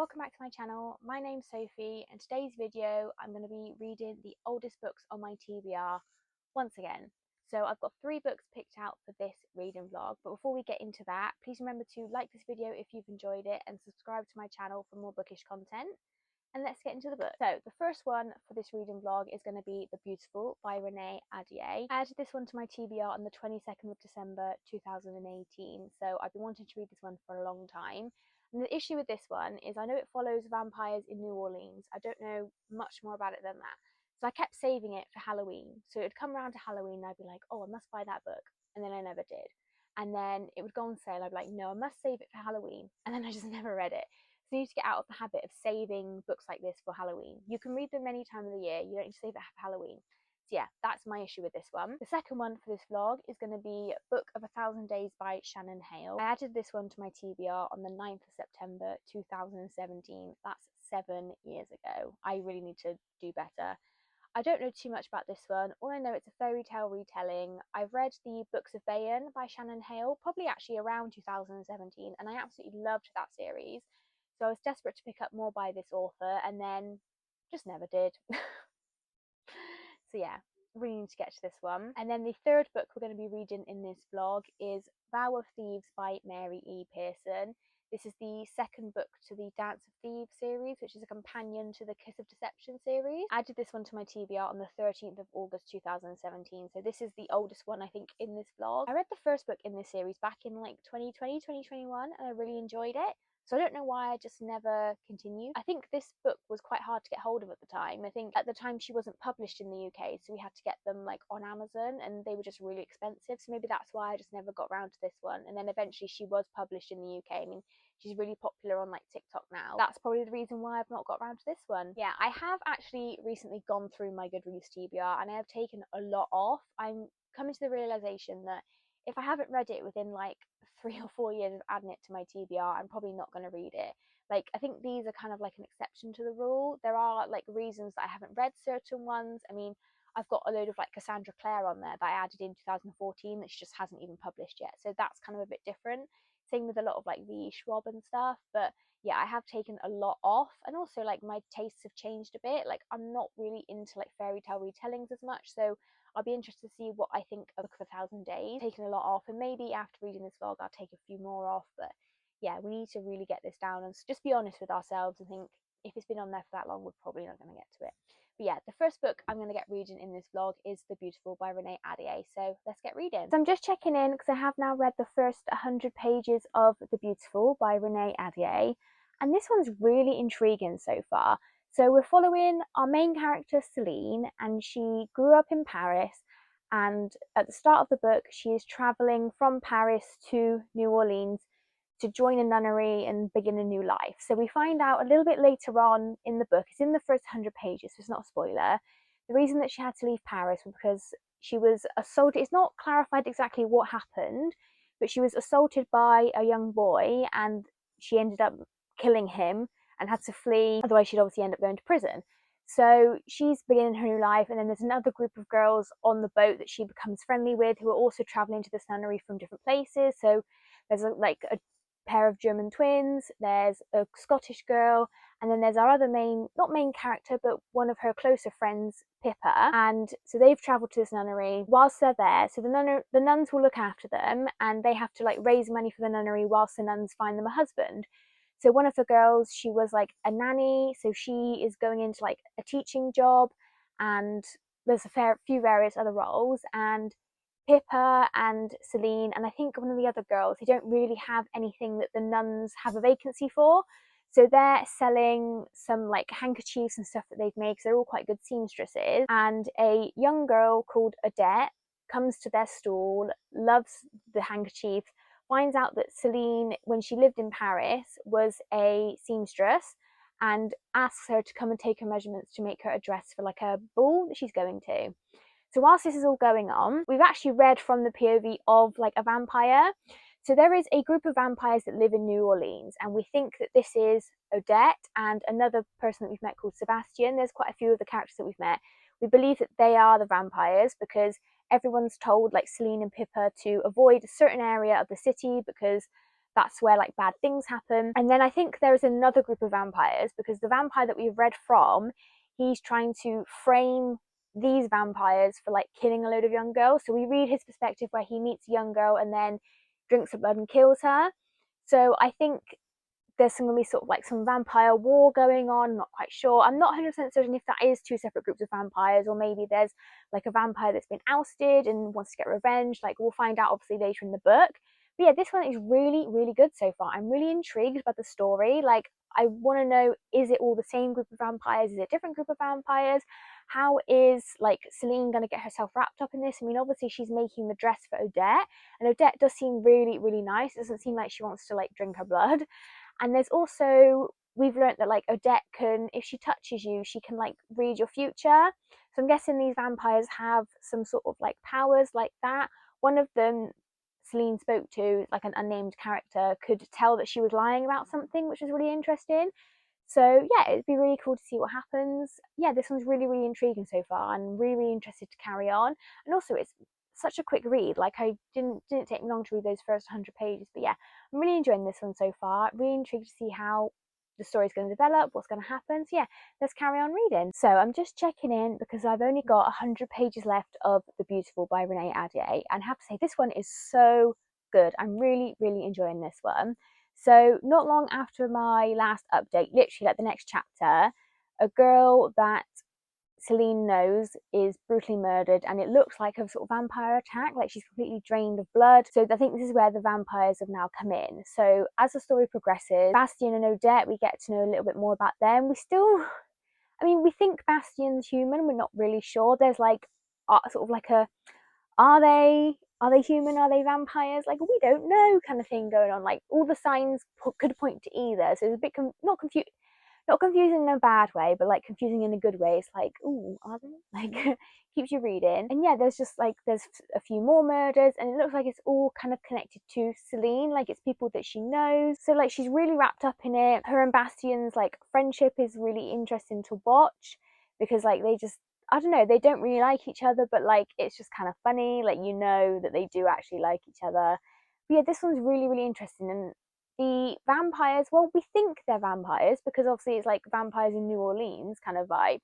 welcome back to my channel. My name's Sophie, and today's video I'm going to be reading the oldest books on my TBR once again. So I've got 3 books picked out for this reading vlog, but before we get into that, please remember to like this video if you've enjoyed it and subscribe to my channel for more bookish content. And let's get into the book. So the first one for this reading vlog is going to be The Beautiful by Renee Ahdieh. I added this one to my TBR on the 22nd of December 2018, so I've been wanting to read this one for a long time. And the issue with this one is I know it follows vampires in New Orleans. I don't know much more about it than that. So I kept saving it for Halloween. So it'd come around to Halloween and I'd be like, oh, I must buy that book. And then I never did. And then it would go on sale. I'd be like, no, I must save it for Halloween. And then I just never read it. So you need to get out of the habit of saving books like this for Halloween. You can read them any time of the year. You don't need to save it for Halloween. So yeah, that's my issue with this one. The second one for this vlog is going to be Book of 1,000 Days by Shannon Hale. I added this one to my TBR on the 9th of September 2017. That's 7 years ago. I really need to do better. I don't know too much about this one. All I know, it's a fairy tale retelling. I've read the Books of Bayan by Shannon Hale, probably actually around 2017, and I absolutely loved that series. So I was desperate to pick up more by this author and then just never did. So yeah, really need to get to this one. And then the third book we're going to be reading in this vlog is Vow of Thieves by Mary E. Pearson. This is the second book to the Dance of Thieves series, which is a companion to the Kiss of Deception series. I added this one to my TBR on the 13th of August 2017, so this is the oldest one I think in this vlog. I read the first book in this series back in like 2020, 2021, and I really enjoyed it. So I don't know why I just never continued. I think this book was quite hard to get hold of at the time. I think at the time she wasn't published in the UK, so we had to get them like on Amazon and they were just really expensive. So maybe that's why I just never got around to this one. And then eventually she was published in the UK. I mean, she's really popular on like TikTok now. That's probably the reason why I've not got around to this one. Yeah, I have actually recently gone through my Goodreads TBR and I have taken a lot off. I'm coming to the realization that if I haven't read it within like 3 or 4 years of adding it to my TBR, I'm probably not going to read it. Like, I think these are kind of like an exception to the rule. There are like reasons that I haven't read certain ones. I mean, I've got a load of like Cassandra Clare on there that I added in 2014 that she just hasn't even published yet. So that's kind of a bit different. Same with a lot of like V. Schwab and stuff. But yeah, I have taken a lot off, and also like my tastes have changed a bit. Like, I'm not really into like fairy tale retellings as much, so I'll be interested to see what I think of Book of 1,000 Days. Taking a lot off, and maybe after reading this vlog I'll take a few more off, but yeah, we need to really get this down and just be honest with ourselves and think if it's been on there for that long, we're probably not going to get to it. But yeah, the first book I'm going to get reading in this vlog is The Beautiful by Renee Ahdieh, so let's get reading. So I'm just checking in because I have now read the first 100 pages of The Beautiful by Renee Ahdieh, and this one's really intriguing so far. So we're following our main character Celine, and she grew up in Paris, and at the start of the book she is travelling from Paris to New Orleans to join a nunnery and begin a new life. So we find out a little bit later on in the book, it's in the first 100 pages, so it's not a spoiler, the reason that she had to leave Paris was because she was assaulted. It's not clarified exactly what happened, but she was assaulted by a young boy and she ended up killing him and had to flee, otherwise she'd obviously end up going to prison. So she's beginning her new life, and then there's another group of girls on the boat that she becomes friendly with who are also traveling to this nunnery from different places. So there's like a pair of German twins, there's a Scottish girl, and then there's our other not main character, but one of her closer friends, Pippa. And so they've travelled to this nunnery whilst they're there. So the nuns will look after them, and they have to like raise money for the nunnery whilst the nuns find them a husband. So one of the girls, she was like a nanny, so she is going into like a teaching job, and there's a few various other roles, and Pippa and Celine, and I think one of the other girls, they don't really have anything that the nuns have a vacancy for. So they're selling some like handkerchiefs and stuff that they've made, because they're all quite good seamstresses. And a young girl called Odette comes to their stall, loves the handkerchiefs, finds out that Celine, when she lived in Paris, was a seamstress, and asks her to come and take her measurements to make her a dress for like a ball that she's going to. So whilst this is all going on, we've actually read from the POV of like a vampire. So there is a group of vampires that live in New Orleans, and we think that this is Odette and another person that we've met called Sebastian. There's quite a few of the characters that we've met. We believe that they are the vampires because everyone's told like Celine and Pippa to avoid a certain area of the city because that's where like bad things happen. And then I think there is another group of vampires, because the vampire that we've read from, he's trying to frame these vampires for like killing a load of young girls. So we read his perspective where he meets a young girl and then drinks her blood and kills her. So I think there's going to be sort of like some vampire war going on. I'm not quite sure. I'm not 100% certain if that is two separate groups of vampires, or maybe there's like a vampire that's been ousted and wants to get revenge. Like, we'll find out obviously later in the book. But yeah, this one is really, really good so far. I'm really intrigued by the story. Like, I want to know, is it all the same group of vampires? Is it a different group of vampires? How is like Celine going to get herself wrapped up in this? I mean, obviously she's making the dress for Odette, and Odette does seem really, really nice. It doesn't seem like she wants to like drink her blood. And there's also, we've learned that like Odette can, if she touches you, she can like read your future. So I'm guessing these vampires have some sort of like powers like that. One of them, Celine spoke to, like an unnamed character, could tell that she was lying about something, which was really interesting. So yeah, it'd be really cool to see what happens. Yeah, this one's really, really intriguing so far. I'm really, really interested to carry on. And also it's such a quick read. Like, I didn't take me long to read those first 100 pages. But yeah, I'm really enjoying this one so far. Really intrigued to see how the story's going to develop, what's going to happen. So yeah, let's carry on reading. So I'm just checking in because I've only got 100 pages left of The Beautiful by Renee Ahdieh, and I have to say this one is so good. I'm really, really enjoying this one. So not long after my last update, literally like the next chapter, a girl that Celine knows is brutally murdered, and it looks like a sort of vampire attack, like she's completely drained of blood. So I think this is where the vampires have now come in. So as the story progresses, Bastien and Odette, we get to know a little bit more about them. We think Bastien's human, we're not really sure. There's like sort of like a, are they human, are they vampires, like we don't know kind of thing going on. Like, all the signs could point to either, so it's a bit not confusing in a bad way, but like confusing in a good way. It's like, ooh, are they? Like, keeps you reading. And yeah, there's a few more murders, and it looks like it's all kind of connected to Celine. Like, it's people that she knows. So like, she's really wrapped up in it. Her and Bastien's like friendship is really interesting to watch, because like I don't know, they don't really like each other, but like it's just kind of funny. Like, you know that they do actually like each other. But yeah, this one's really, really interesting. And the vampires, well, we think they're vampires because obviously it's like vampires in New Orleans kind of vibe,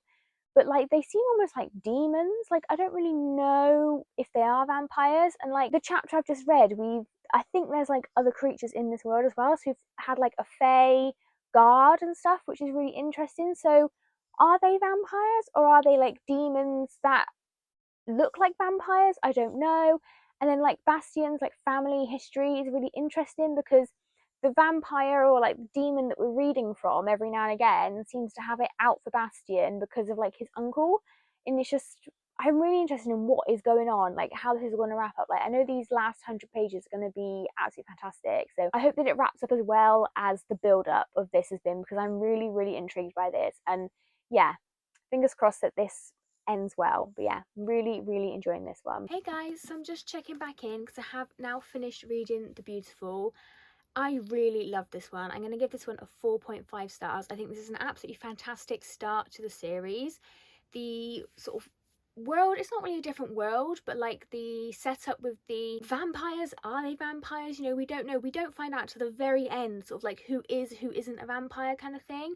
but like they seem almost like demons. Like, I don't really know if they are vampires. And like the chapter I've just read, I think there's like other creatures in this world as well, so we've had like a fae guard and stuff, which is really interesting. So are they vampires, or are they like demons that look like vampires? I don't know. And then like Bastien's like family history is really interesting, because the vampire or like the demon that we're reading from every now and again seems to have it out for Bastien because of like his uncle. And it's just, I'm really interested in what is going on, like how this is going to wrap up. Like, I know these last 100 pages are going to be absolutely fantastic, so I hope that it wraps up as well as the build up of this has been, because I'm really, really intrigued by this. And yeah, fingers crossed that this ends well. But yeah, really, really enjoying this one. Hey guys, so I'm just checking back in because I have now finished reading The Beautiful. I really love this one. I'm going to give this one a 4.5 stars. I think this is an absolutely fantastic start to the series. The sort of world, it's not really a different world, but like the setup with the vampires, are they vampires? We don't know. We don't find out to the very end, sort of like who is, who isn't a vampire kind of thing.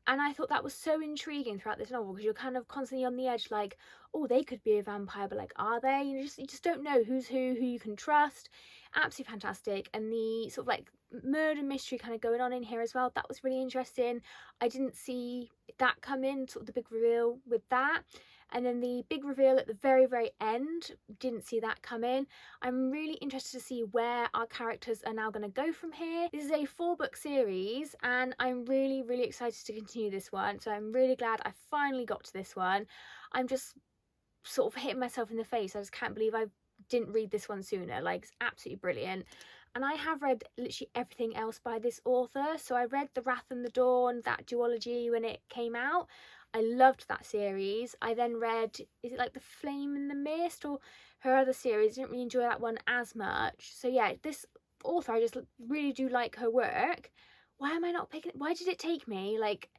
And I thought that was so intriguing throughout this novel, because you're kind of constantly on the edge, like, oh, they could be a vampire, but like, are they? You just don't know who's who you can trust. Absolutely fantastic. And the sort of like murder mystery kind of going on in here as well, that was really interesting. I didn't see that come in, sort of the big reveal with that. And then the big reveal at the very, very end, didn't see that come in. I'm really interested to see where our characters are now going to go from here. This is a 4-book series, and I'm really, really excited to continue this one. So I'm really glad I finally got to this one. I'm just sort of hitting myself in the face. I just can't believe I didn't read this one sooner. Like, it's absolutely brilliant. And I have read literally everything else by this author. So I read The Wrath and the Dawn, that duology, when it came out. I loved that series. I then read, is it like The Flame in the Mist, or her other series? I didn't really enjoy that one as much. So yeah, this author, I just really do like her work. Why am I not picking it? Why did it take me like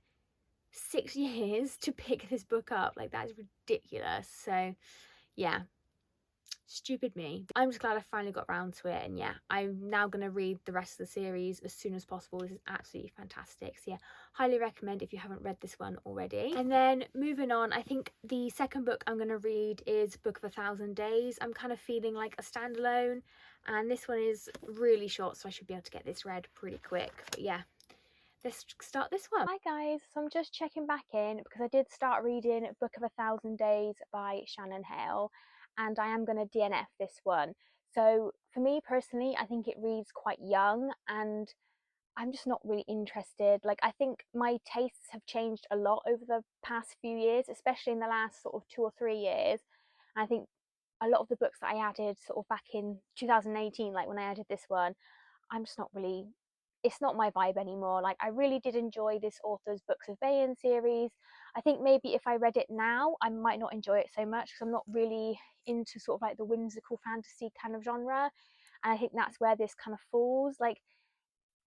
6 years to pick this book up? Like, that is ridiculous. So yeah, Stupid me. I'm just glad I finally got around to it, and yeah, I'm now going to read the rest of the series as soon as possible. This is absolutely fantastic. So yeah, highly recommend if you haven't read this one already. And then moving on, I think the second book I'm going to read is Book of 1,000 Days. I'm kind of feeling like a standalone, and this one is really short, so I should be able to get this read pretty quick. But yeah, let's start this one. Hi guys, so I'm just checking back in because I did start reading Book of 1,000 Days by Shannon Hale, and I am going to DNF this one. So for me personally, I think it reads quite young, and I'm just not really interested. Like, I think my tastes have changed a lot over the past few years, especially in the last sort of 2 or 3 years. And I think a lot of the books that I added sort of back in 2018, like when I added this one, I'm just not really, it's not my vibe anymore. Like, I really did enjoy this author's Books of Bayan series. I think maybe if I read it now, I might not enjoy it so much because I'm not really into sort of like the whimsical fantasy kind of genre. And I think that's where this kind of falls. Like,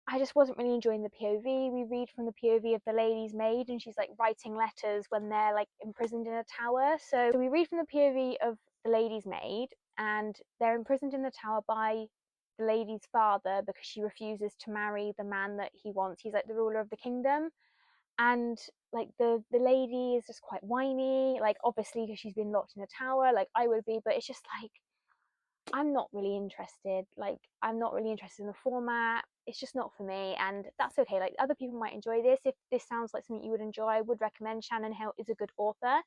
I just wasn't really enjoying the POV. We read from the POV of the lady's maid, and she's like writing letters when they're like imprisoned in a tower. So we read from the POV of the lady's maid, and they're imprisoned in the tower by the lady's father because she refuses to marry the man that he wants. He's like the ruler of the kingdom, and like the lady is just quite whiny. Like, obviously because she's been locked in a tower, like I would be, but it's just like I'm not really interested. Like, I'm not really interested in the format. It's just not for me, and that's okay. Like, other people might enjoy this. If this sounds like something you would enjoy, I would recommend. Shannon Hill is a good author.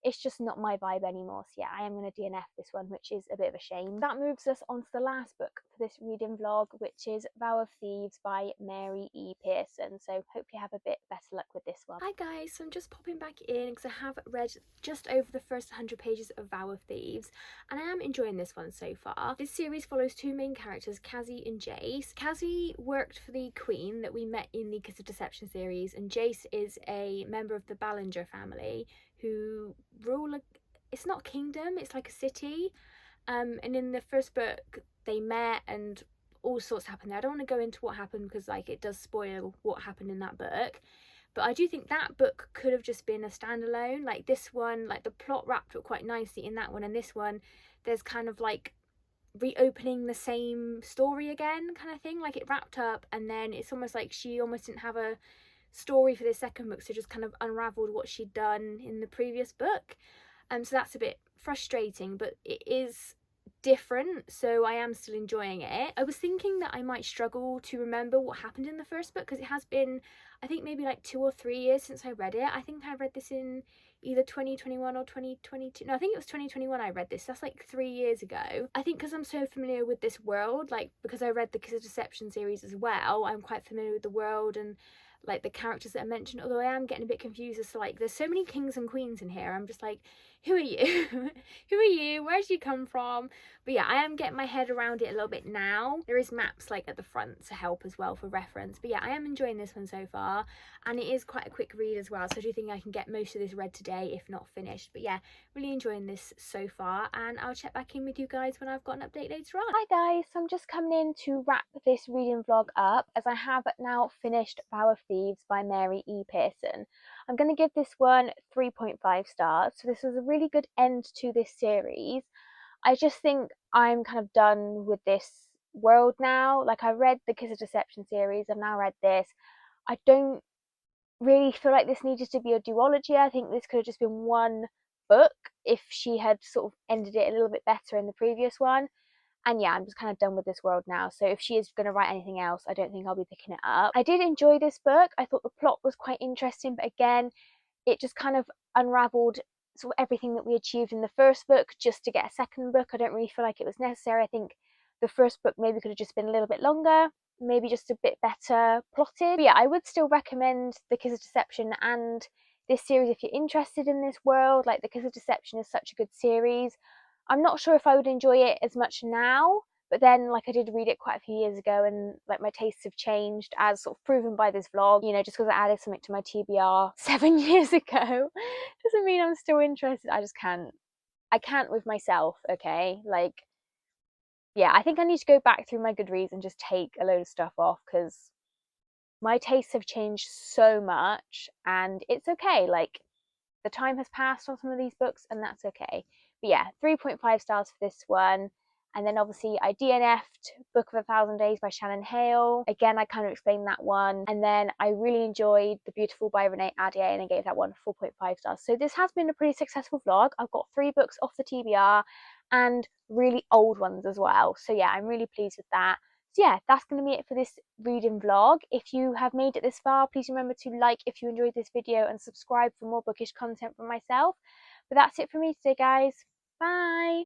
It's just not my vibe anymore. So yeah, I am going to DNF this one, which is a bit of a shame. That moves us on to the last book for this reading vlog, which is Vow of Thieves by Mary E. Pearson. So hopefully I have a bit better luck with this one. Hi guys, so I'm just popping back in because I have read just over the first 100 pages of Vow of Thieves, and I am enjoying this one so far. This series follows two main characters, Cassie and Jace. Cassie worked for the Queen that we met in the Kiss of Deception series, and Jace is a member of the Ballinger family who rule it's not a kingdom, it's like a city. And in the first book they met and all sorts happened there. I don't want to go into what happened because like it does spoil what happened in that book, but I do think that book could have just been a standalone. Like, this one, like the plot wrapped up quite nicely in that one, and this one there's kind of like reopening the same story again kind of thing. Like, it wrapped up and then it's almost like she almost didn't have a story for the second book, so just kind of unraveled what she'd done in the previous book. So that's a bit frustrating, but it is different, so I am still enjoying it. I was thinking that I might struggle to remember what happened in the first book because it has been, I think, maybe like 2 or 3 years since I read it. I think I read this in either 2021 or 2022. No, I think it was 2021 I read this. That's like 3 years ago. I think because I'm so familiar with this world, like because I read the Kiss of Deception series as well, I'm quite familiar with the world and like the characters that are mentioned, although I am getting a bit confused as to like there's so many kings and queens in here. I'm just like, who are you? Who are you? Where did you come from? But yeah, I am getting my head around it a little bit now. There is maps like at the front to help as well for reference. But yeah, I am enjoying this one so far, and it is quite a quick read as well, so I do think I can get most of this read today, if not finished. But yeah, really enjoying this so far, and I'll check back in with you guys when I've got an update later on. Hi guys, so I'm just coming in to wrap this reading vlog up as I have now finished Vow of Thieves by Mary E. Pearson. I'm going to give this one 3.5 stars, so this was a really good end to this series. I just think I'm kind of done with this world now. Like, I read the Kiss of Deception series, I've now read this. I don't really feel like this needed to be a duology. I think this could have just been one book if she had sort of ended it a little bit better in the previous one. And yeah, I'm just kind of done with this world now. So if she is going to write anything else, I don't think I'll be picking it up. I did enjoy this book. I thought the plot was quite interesting, but again, it just kind of unraveled sort of everything that we achieved in the first book just to get a second book. I don't really feel like it was necessary. I think the first book maybe could have just been a little bit longer, maybe just a bit better plotted. But yeah, I would still recommend The Kiss of Deception and this series if you're interested in this world. Like, The Kiss of Deception is such a good series. I'm not sure if I would enjoy it as much now, but then like I did read it quite a few years ago, and like my tastes have changed as sort of proven by this vlog. You know, just because I added something to my TBR 7 years ago doesn't mean I'm still interested. I can't with myself. Okay, like, yeah, I think I need to go back through my Goodreads and just take a load of stuff off because my tastes have changed so much, and it's okay. Like, the time has passed on some of these books, and that's okay. But yeah, 3.5 stars for this one. And then obviously I DNF'd Book of a Thousand Days by Shannon Hale. Again, I kind of explained that one. And then I really enjoyed The Beautiful by Renee Ahdieh, and I gave that one 4.5 stars. So this has been a pretty successful vlog. I've got 3 books off the TBR and really old ones as well. So yeah, I'm really pleased with that. So yeah, that's going to be it for this reading vlog. If you have made it this far, please remember to like if you enjoyed this video and subscribe for more bookish content from myself. But that's it for me today, guys. Bye!